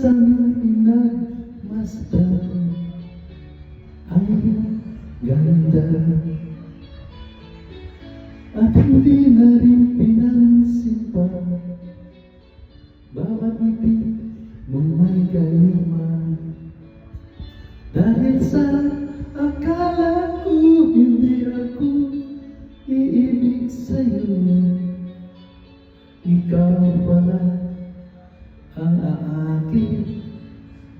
isang pinagmasdan ang ganda at hindi na rin pinansin pa bawat ngiti mong may gayuma. Dahil sa akala ko hindi ako iibig sa'yo, ikaw pala ang aakit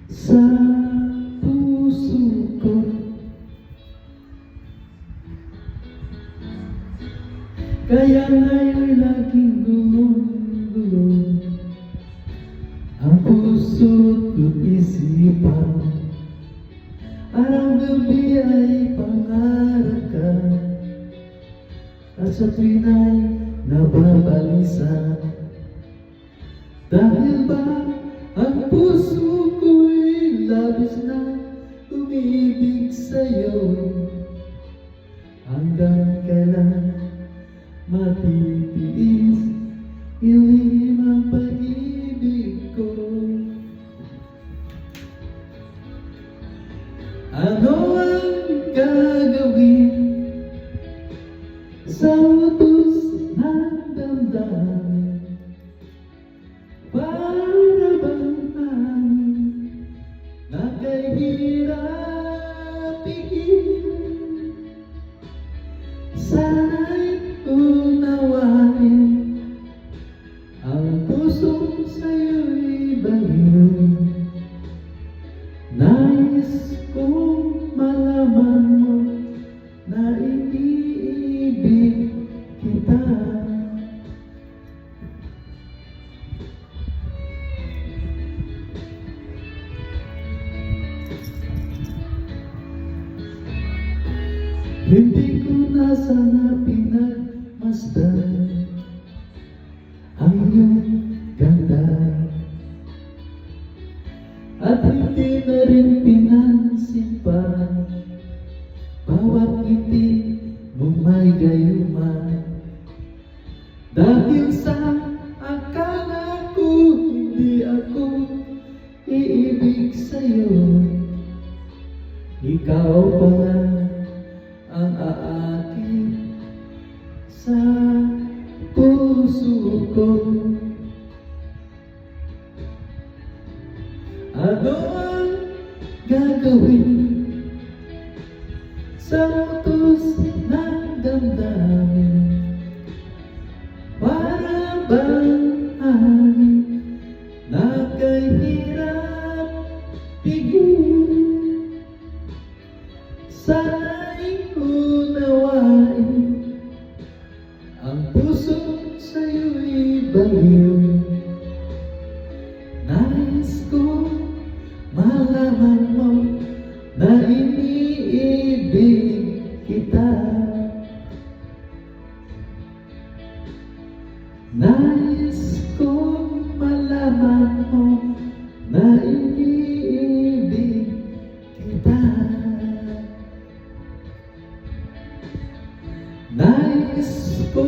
sa puso ko. Kaya ngayon'y laging gulo-gulo ang puso't isipan. Araw-gabi ay pangarap ka at sa tuwin ay nababalisa. Dahil ba ang puso ko'y labis na umiibig sa'yo, hanggang kailan matitiis ilim ang pag-ibig ko? Ano ang gagawin sa utos ng damdamin? Para bang hangin na kahirap pigilin? Sana'y unawain ang pusong sa'yo'y baliw. Nais kong malaman mo na iniibig kita. Hindi ko na sana pinagmasdan ang iyong ganda at hindi na rin pinansin pa bawat ngiti mong may gayuma. Dahil sa akala ko hindi ako iibig sa'yo, ikaw pala ang aakit sa puso ko. Ano ang gagawin sa utos ng damdamin? Para bang hangin na kahirap pigilin? Sana'y unawain ang puso sa'yo'y baliw. Nais ko malaman mo na iniibig kita. Nais ko malaman mo na iniibig kita. Nais ko